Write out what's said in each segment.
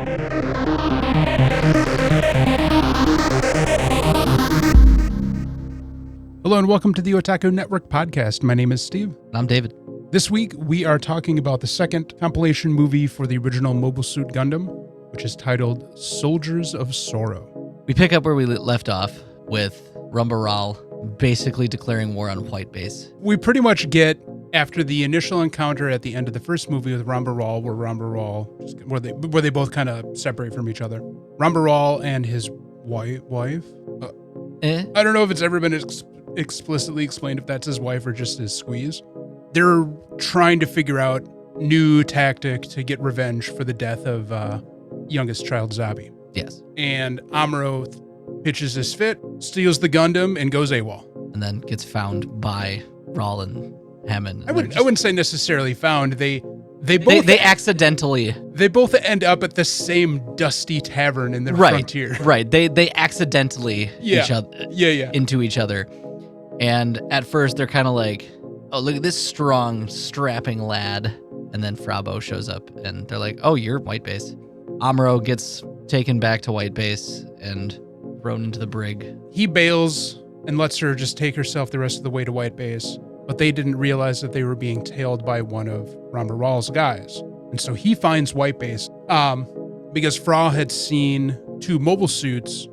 Hello and welcome to the Otaku Network podcast. My name is Steve. I'm David. This week we are talking about the second compilation movie for the original Mobile Suit Gundam, which is titled Soldiers of Sorrow. We pick up where we left off with Rumbaral basically declaring war on White Base. We pretty much get, after the initial encounter at the end of the first movie with Rumbaral, where they both kind of separate from each other. Rumbaral and his wife? I don't know if it's ever been explicitly explained if that's his wife or just his squeeze. They're trying to figure out new tactic to get revenge for the death of youngest child Zabi. Yes. And Amuro pitches his fit, steals the Gundam, and goes AWOL. And then gets found by Raul and Hammond. I wouldn't say necessarily found. They accidentally. They both end up at the same dusty tavern in the frontier. Right. They accidentally into each other. And at first they're kind of like, oh, look at this strong, strapping lad. And then Frabo shows up and they're like, oh, you're White Base. Amuro gets taken back to White Base and thrown into the brig. He bails and lets her just take herself the rest of the way to White Base. But they didn't realize that they were being tailed by one of Rambaral's guys. And so he finds White Base because Fra had seen two mobile suits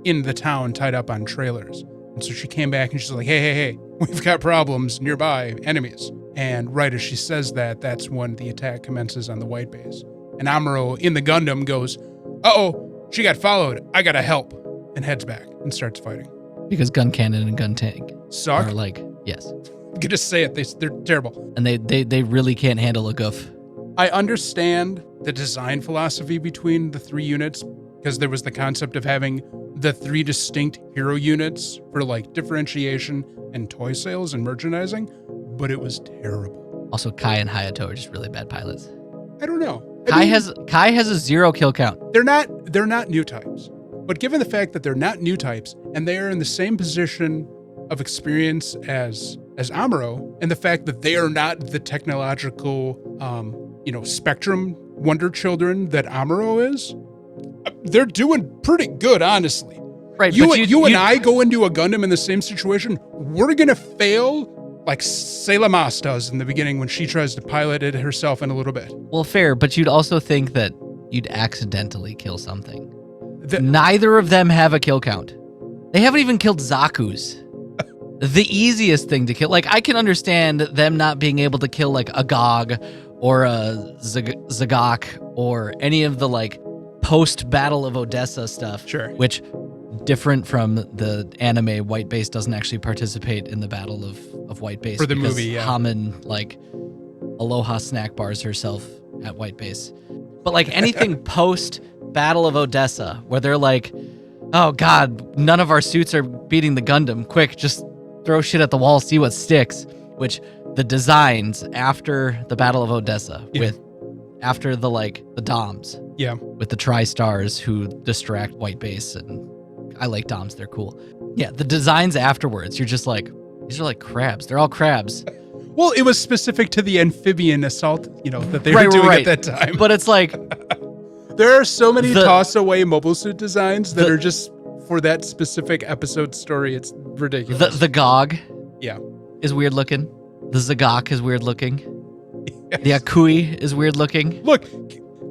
in the town tied up on trailers. And so she came back and she's like, hey, we've got problems nearby, enemies. And right as she says that, that's when the attack commences on the White Base. And Amuro in the Gundam goes, uh-oh, she got followed. I gotta help. And heads back and starts fighting. Because gun cannon and gun tank suck. Are like, yes. You can just say it. They're terrible. And they really can't handle a goof. I understand the design philosophy between the three units because there was the concept of having the three distinct hero units for like differentiation and toy sales and merchandising, but it was terrible. Also, Kai and Hayato are just really bad pilots. I don't know. Kai has a 0 kill count. They're not new types. But given the fact that they're not new types and they are in the same position of experience as Amuro, and the fact that they are not the technological spectrum wonder children that Amuro is, they're doing pretty good, honestly. Right. You and I go into a Gundam in the same situation, we're gonna fail like Selamas does in the beginning when she tries to pilot it herself in a little bit. Well, fair, but you'd also think that you'd accidentally kill something. Neither of them have a kill count. They haven't even killed Zaku's. The easiest thing to kill. Like, I can understand them not being able to kill like a Gog or a Zagok or any of the like post-Battle of Odessa stuff. Sure. Which, different from the anime, White Base doesn't actually participate in the Battle of White Base. For the movie, yeah. Hammond, like, Aloha snack bars herself at White Base. But like anything post-Battle of Odessa, where they're like, oh god, none of our suits are beating the Gundam. Quick, just throw shit at the wall, see what sticks. Which the designs after the Battle of Odessa, after the Doms, with the Tri-Stars who distract White Base, and I like Doms, they're cool. Yeah, the designs afterwards, you're just like, these are like crabs. They're all crabs. Well, it was specific to the amphibian assault, that they were doing at that time. But it's like, there are so many toss-away mobile suit designs that are just for that specific episode story. It's ridiculous. The Gog yeah, is weird looking. The Zagok is weird looking. Yes. The Akui is weird looking. Look,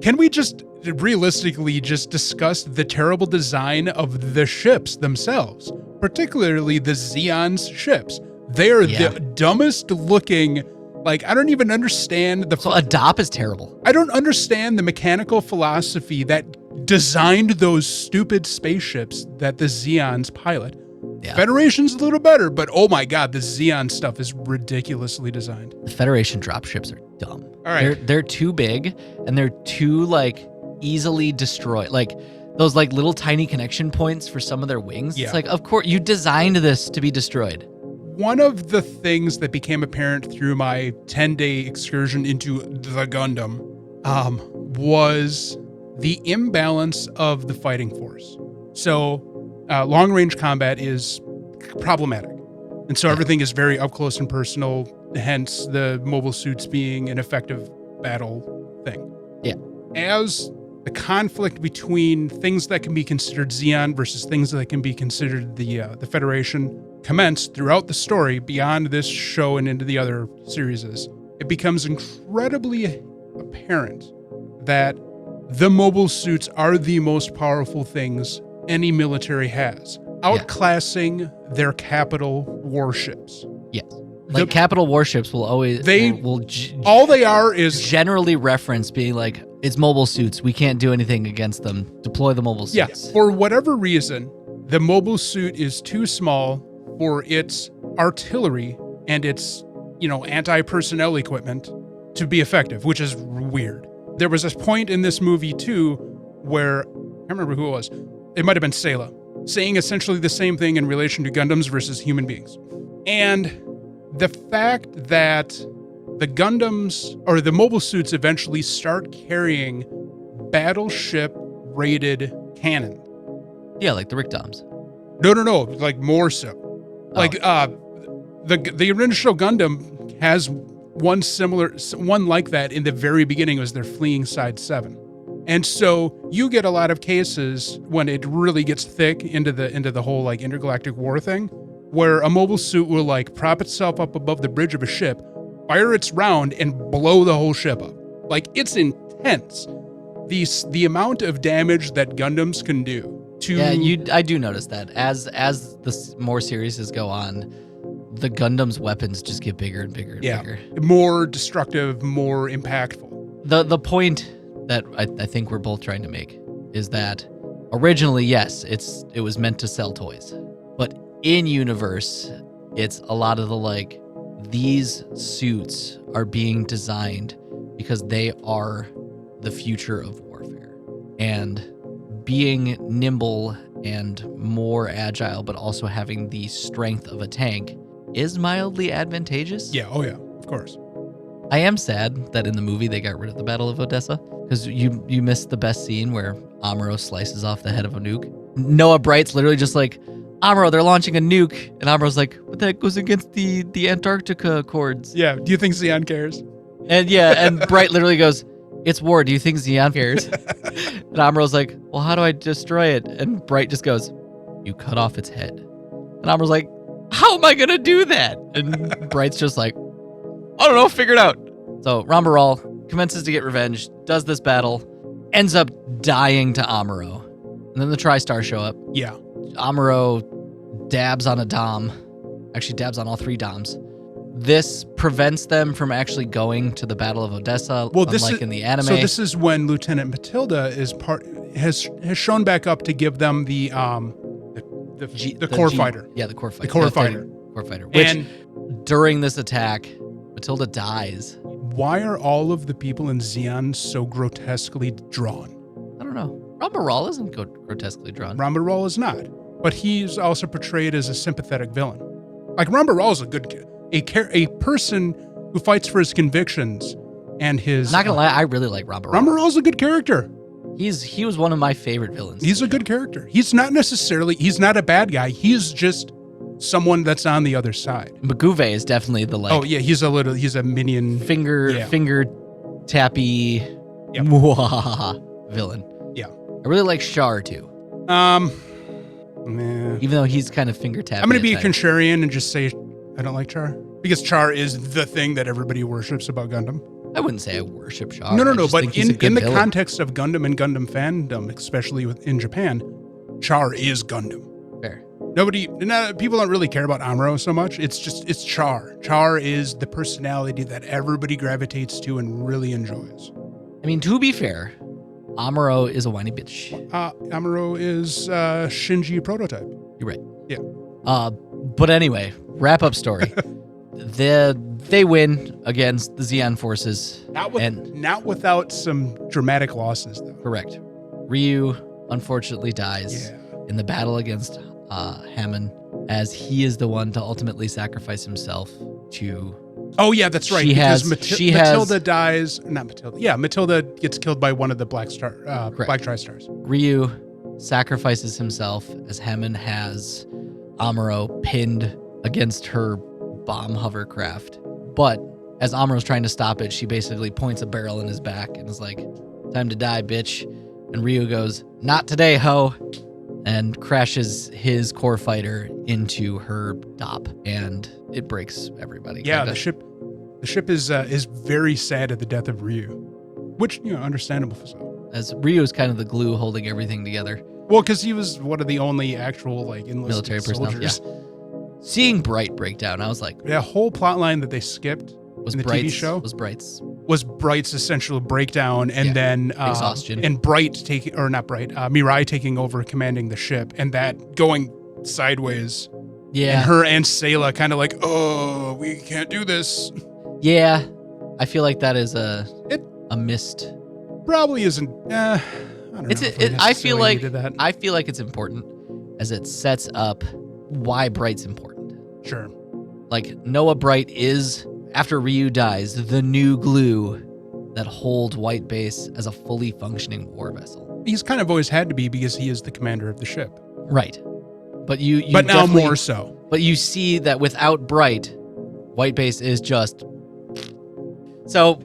can we just realistically just discuss the terrible design of the ships themselves, particularly the Zeon's ships? They are the dumbest looking. Like, I don't even understand So Adop is terrible. I don't understand the mechanical philosophy that designed those stupid spaceships that the Zeons pilot. Yeah. Federation's a little better, but oh my god, the Zeon stuff is ridiculously designed. The Federation dropships are dumb. All right. They're too big, and they're too, like, easily destroyed. Like, those, like, little tiny connection points for some of their wings. Yeah. It's like, of course, you designed this to be destroyed. One of the things that became apparent through my 10-day excursion into the Gundam was the imbalance of the fighting force. So long-range combat is problematic. And so everything is very up close and personal, hence the mobile suits being an effective battle thing. Yeah. As the conflict between things that can be considered Zeon versus things that can be considered the Federation commence throughout the story beyond this show and into the other series. It becomes incredibly apparent that the mobile suits are the most powerful things any military has, outclassing their capital warships. Yes. Like capital warships will always all they are is generally reference being like, it's mobile suits. We can't do anything against them. Deploy the mobile suits. Yes. For whatever reason, the mobile suit is too small for its artillery and its, anti-personnel equipment to be effective, which is weird. There was a point in this movie too where I can't remember who it was. It might have been Sayla, saying essentially the same thing in relation to Gundams versus human beings. And the fact that the Gundams or the mobile suits eventually start carrying battleship-rated cannon. Yeah, like the Rickdoms. No, like more so. Oh. Like the original Gundam has one like that in the very beginning. Was their Fleeing Side 7. And so you get a lot of cases when it really gets thick into the whole like intergalactic war thing, where a mobile suit will like prop itself up above the bridge of a ship, fire its round, and blow the whole ship up. Like, it's intense. The amount of damage that Gundams can do to... Yeah, I do notice that. As the more series go on, the Gundam's weapons just get bigger and bigger and bigger. More destructive, more impactful. The point that I think we're both trying to make is that originally, yes, it was meant to sell toys. But in universe, it's a lot of the these suits are being designed because they are the future of warfare. And being nimble and more agile, but also having the strength of a tank is mildly advantageous. Yeah, oh yeah, of course. I am sad that in the movie they got rid of the Battle of Odessa, because you missed the best scene where Amuro slices off the head of a nuke. Noah Bright's literally just like, Amuro, they're launching a nuke. And Amuro's like, what the heck goes against the Antarctica Accords? Yeah, do you think Zeon cares? And Bright literally goes, it's war, do you think Zeon cares? And Amuro's like, well, how do I destroy it? And Bright just goes, you cut off its head. And Amuro's like, how am I going to do that? And Bright's just like, I don't know, figure it out. So Rambaral commences to get revenge, does this battle, ends up dying to Amuro. And then the TriStar show up. Yeah. Amuro dabs on a Dom. Actually dabs on all 3 Doms. This prevents them from actually going to the Battle of Odessa, unlike in the anime. So this is when Lieutenant Matilda has shown back up to give them the core fighter. Yeah, the core fighter. The core fighter. Core fighter. Which, during this attack, Matilda dies. Why are all of the people in Zeon so grotesquely drawn? I don't know. Rambaral isn't grotesquely drawn. Rambaral is not. But he's also portrayed as a sympathetic villain. Like, Rambaral is a person who fights for his convictions and his... Not gonna lie, I really like Rambaral. Rambaral's a good character. He was one of my favorite villains. He's a good character. He's not a bad guy. He's just someone that's on the other side. Maguve is definitely the Oh yeah, he's a minion. Finger tappy villain. Yeah. I really like Char too. Even though he's kind of finger tappy. I'm going to be a contrarian and just say I don't like Char. Because Char is the thing that everybody worships about Gundam. I wouldn't say I worship Char. No, but in the context of Gundam and Gundam fandom, especially in Japan, Char is Gundam. Fair. People don't really care about Amuro so much. It's Char. Char is the personality that everybody gravitates to and really enjoys. I mean, to be fair, Amuro is a whiny bitch. Amuro is Shinji prototype. You're right. Yeah. But anyway, wrap up story. They win against the Zeon forces. Not without some dramatic losses, though. Correct. Ryu unfortunately dies in the battle against Hammond, as he is the one to ultimately sacrifice himself to... Oh, yeah, that's right. Matilda dies... Not Matilda. Yeah, Matilda gets killed by one of the Black TriStars. Ryu sacrifices himself as Hammond has Amuro pinned against her bomb hovercraft. But as Amuro's trying to stop it, she basically points a barrel in his back and is like, time to die, bitch. And Ryu goes, "Not today, ho," and crashes his core fighter into her top, and it breaks everybody. Yeah, the ship is very sad at the death of Ryu, which, understandable for so. As Ryu is kind of the glue holding everything together. Well, because he was one of the only actual enlisted military personnel. Yeah. Seeing Bright break down, I was like, that whole plot line that they skipped in the TV show was Bright's essential breakdown, and then exhaustion, and Mirai taking over commanding the ship, and that going sideways. Yeah, and her and Sayla kind of like, oh, we can't do this. Yeah, I feel like that is a missed. Probably isn't. I don't know. I feel like it's important as it sets up why Bright's important. Sure. Like Noah Bright is, after Ryu dies, the new glue that holds White Base as a fully functioning war vessel. He's kind of always had to be because he is the commander of the ship. Right. But but now more so. But you see that without Bright, White Base is just. So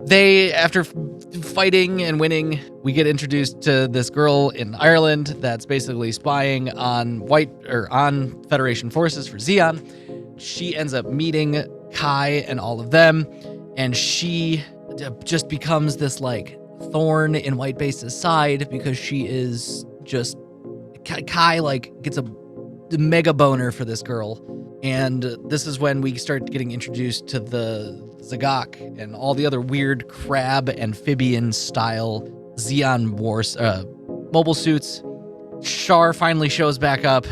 they, after fighting and winning, we get introduced to this girl in Ireland that's basically spying on on Federation forces for Zeon. She ends up meeting Kai and all of them, and she just becomes this thorn in White Base's side because she is just Kai gets a mega boner for this girl. And this is when we start getting introduced to the Zagok and all the other weird crab amphibian style Zeon Wars mobile suits. Char finally shows back up,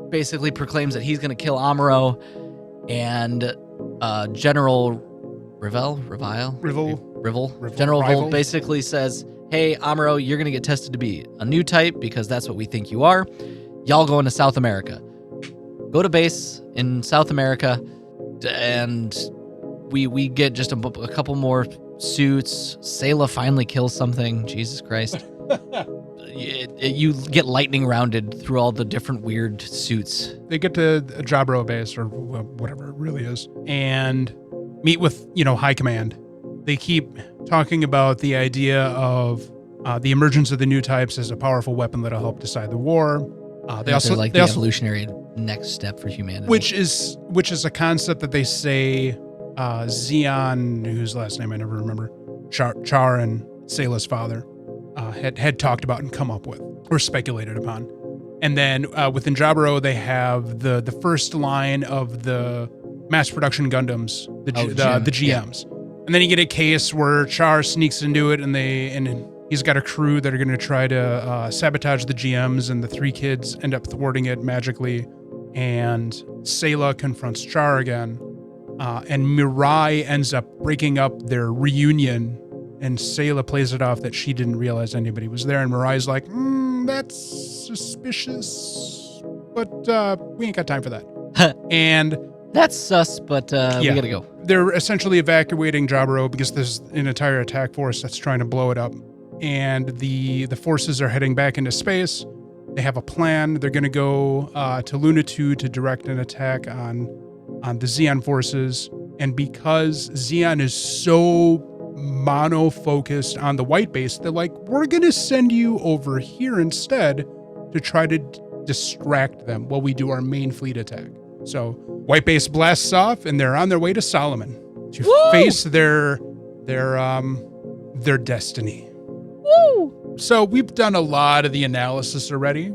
basically proclaims that he's going to kill Amuro, and General Rivel basically says, "Hey, Amuro, you're going to get tested to be a new type because that's what we think you are. Y'all going to South America. Go to base in South America," and we get just a couple more suits. Sayla finally kills something. Jesus Christ. You get lightning rounded through all the different weird suits. They get to a Jabro base, or whatever it really is, and meet with, high command. They keep talking about the idea of the emergence of the new types as a powerful weapon that'll help decide the war. They also evolutionary next step for humanity, which is a concept that they say Zeon, whose last name I never remember, Char and Sayla's father had talked about and come up with or speculated upon. And then within Jabro, they have the first line of the mass production Gundams, the GMs, yeah. And then you get a case where Char sneaks into it, and he's got a crew that are going to try to sabotage the GMs, and the three kids end up thwarting it magically. And Sayla confronts Char again, and Mirai ends up breaking up their reunion, and Sayla plays it off that she didn't realize anybody was there, and Mirai's like, that's suspicious, but we ain't got time for that. And that's sus, but we gotta go. They're essentially evacuating Jabro because there's an entire attack force that's trying to blow it up. And the forces are heading back into space. They have a plan. They're going to go to Luna 2 to direct an attack on the Zeon forces. And because Zeon is so mono-focused on the White Base, they're like, we're going to send you over here instead to try to distract them while we do our main fleet attack. So White Base blasts off, and they're on their way to Solomon to face their destiny. Woo! So we've done a lot of the analysis already.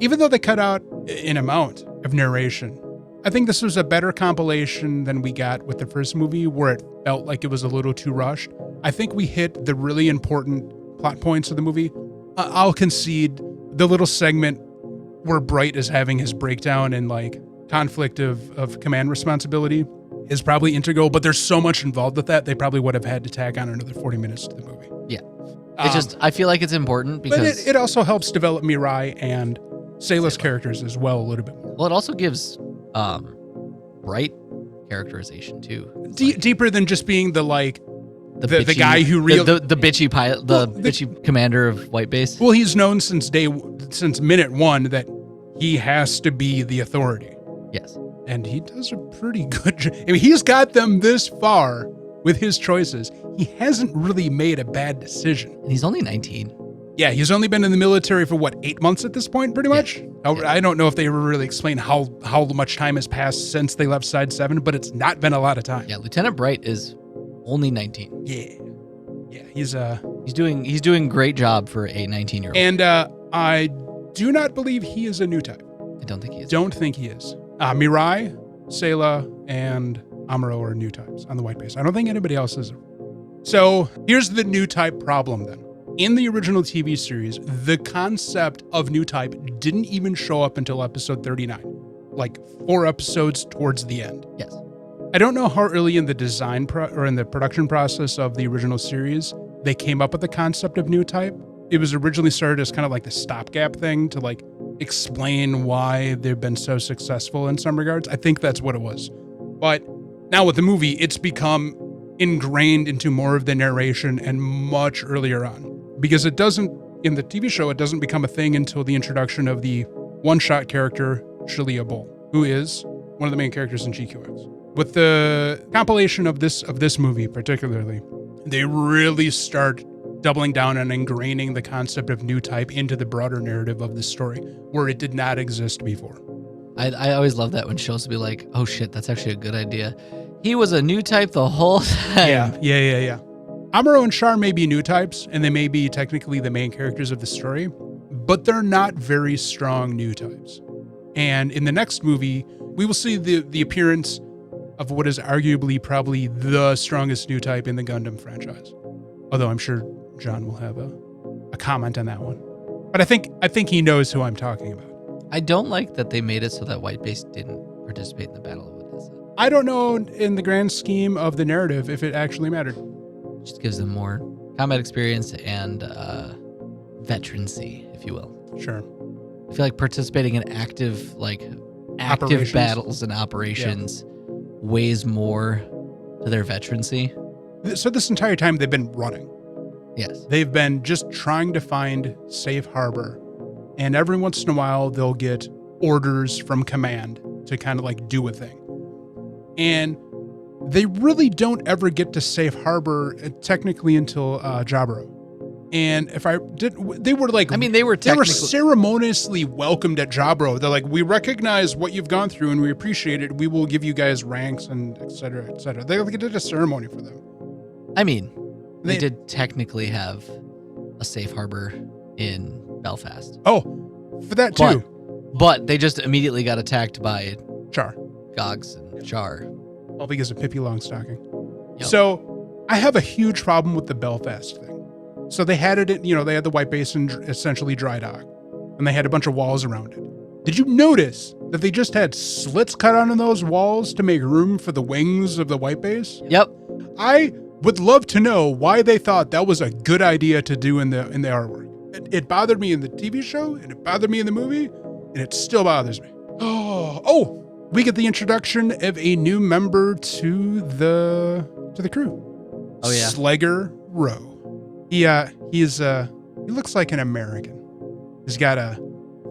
Even though they cut out an amount of narration, I think this was a better compilation than we got with the first movie, where it felt like it was a little too rushed. I think we hit the really important plot points of the movie. I'll concede the little segment where Bright is having his breakdown and conflict of command responsibility is probably integral, but there's so much involved with that, they probably would have had to tack on another 40 minutes to the movie. Yeah. I feel like it's important because... But it also helps develop Mirai and Sayla's characters as well a little bit more. Well, it also gives Bright characterization too. Deeper than just being the bitchy, guy who the bitchy pilot, bitchy commander of White Base. Well, he's known since minute one that he has to be the authority. Yes. And he does a pretty good job. I mean, he's got them this far with his choices. He hasn't really made a bad decision. And he's only 19. Yeah, he's only been in the military for 8 months at this point, pretty much. Yeah. I don't know if they ever really explain how much time has passed since they left Side 7, but it's not been a lot of time. Yeah, Lieutenant Bright is only 19. Yeah, he's doing great job for a 19-year-old. And I do not believe he is a new type. I don't think he is. Don't think he is. Mirai, Sayla, and Amuro are new types on the white base. I don't think anybody else is. So here's the new type problem then. In the original TV series, the concept of new type didn't even show up until episode 39, like 4 episodes towards the end. Yes. I don't know how early in the design or in the production process of the original series they came up with the concept of new type. It was originally started as kind of like the stopgap thing to like explain why they've been so successful in some regards. I think that's what it was. But now with the movie, it's become ingrained into more of the narration and much earlier on. Because it doesn't, in the TV show, it doesn't become a thing until the introduction of the one-shot character, Shalia Bull, who is one of the main characters in GQX. With the compilation of this movie particularly, they really start doubling down on ingraining the concept of new type into the broader narrative of the story, where it did not exist before. I always love that when shows will be like, oh shit, that's actually a good idea. He was a new type the whole time. Yeah. Amuro and Char may be new types, and they may be technically the main characters of the story, but they're not very strong new types. And in the next movie, we will see the appearance of what is arguably probably the strongest new type in the Gundam franchise. Although I'm sure John will have a comment on that one. But I think he knows who I'm talking about. I don't like that they made it so that White Base didn't participate in the Battle of Odessa. I don't know in the grand scheme of the narrative if it actually mattered. Just gives them more combat experience and veterancy, if you will. Sure. I feel like participating in active battles and operations weighs more to their veterancy. So this entire time they've been running. Yes. They've been just trying to find safe harbor. And every once in a while they'll get orders from command to kind of like do a thing. And they really don't ever get to safe harbor technically until Jaburo. And if I did, they were like, they were ceremoniously welcomed at Jaburo. They're like, we recognize what you've gone through and we appreciate it. We will give you guys ranks and et cetera, et cetera. They did a ceremony for them. They did technically have a safe harbor in Belfast. Oh, for that too. But they just immediately got attacked by Char. Gogs and Char. All because of Pippi Longstocking. Yep. So I have a huge problem with the Belfast thing. So they had it, they had the White Basin essentially dry dock, and they had a bunch of walls around it. Did you notice that they just had slits cut out on those walls to make room for the wings of the White Base? Yep. I would love to know why they thought that was a good idea to do in the artwork. It bothered me in the TV show, and it bothered me in the movie, and it still bothers me. Oh, we get the introduction of a new member to the crew. Oh yeah, Slugger Rowe. He looks like an American. He's got a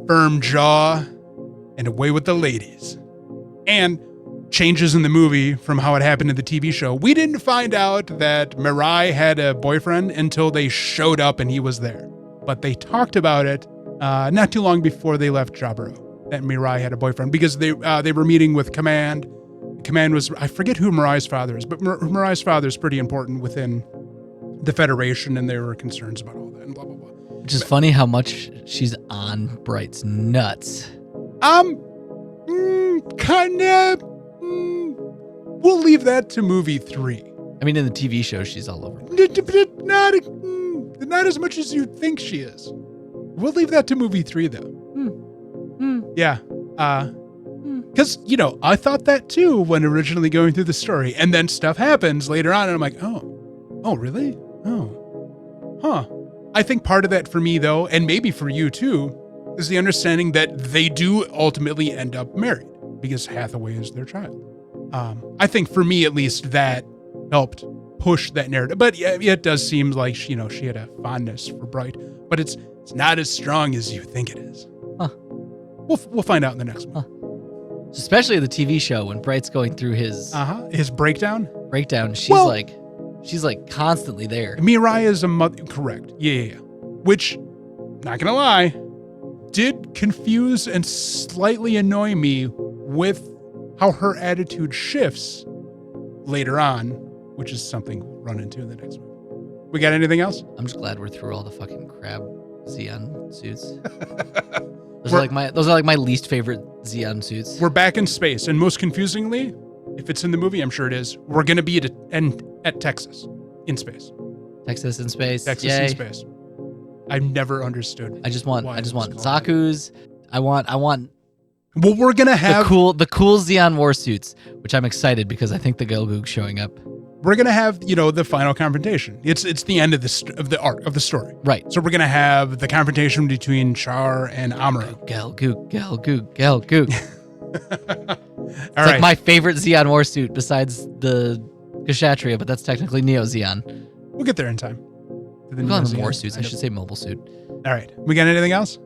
firm jaw and a way with the ladies. And changes in the movie from how it happened in the TV show. We didn't find out that Mirai had a boyfriend until they showed up and he was there. But they talked about it not too long before they left Jaburo, that Mirai had a boyfriend, because they were meeting with Command. Command was, I forget who Mirai's father is, but Mirai's father is pretty important within the Federation, and there were concerns about all that and blah, blah, blah. Which is funny how much she's on Bright's nuts. Kind of. We'll leave that to movie 3. In the TV show, she's all over. Not as much as you think she is. We'll leave that to movie 3, though. Yeah. Because, I thought that too when originally going through the story. And then stuff happens later on, and I'm like, oh, really? Oh. Huh. I think part of that for me, though, and maybe for you too, is the understanding that they do ultimately end up married because Hathaway is their child. I think for me, at least, that helped push that narrative. But yeah, it does seem like she had a fondness for Bright, but it's not as strong as you think it is. Huh. We'll find out in the next one. Huh. Especially the TV show when Bright's going through his breakdown. She's like constantly there. Mirai is a mother. Correct. Yeah. Which not gonna lie, did confuse and slightly annoy me with how her attitude shifts later on, which is something we'll run into in the next one. We got anything else? I'm just glad we're through all the fucking crab Zeon suits. Those are like my least favorite Zeon suits. We're back in space, and most confusingly, if it's in the movie, I'm sure it is, we're going to be at Texas in space. Texas in space. Texas Yay. in space. I've never understood. I just want Zaku's. I want Well, we're going to have the cool Zeon war suits, which I'm excited because I think the Gelgoog's showing up. We're going to have, the final confrontation. It's the end of the arc of the story. Right. So we're going to have the confrontation between Char and Amuro. Gelgoog. It's All like right. my favorite Zeon war suit besides the Kshatriya, but that's technically Neo Zeon. We'll get there in time. We call them war suits. I should say mobile suit. All right. We got anything else?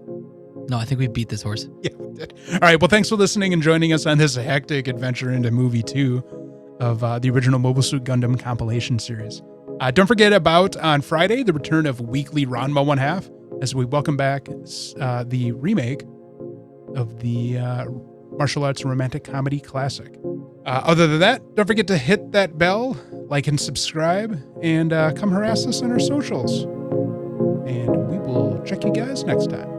No, I think we beat this horse. Yeah, we did. All right. Well, thanks for listening and joining us on this hectic adventure into movie 2 of the original Mobile Suit Gundam compilation series. Don't forget about, on Friday, the return of Weekly Ranma 1/2, as we welcome back the remake of the martial arts romantic comedy classic. Other than that, don't forget to hit that bell, like and subscribe, and come harass us on our socials. And we will check you guys next time.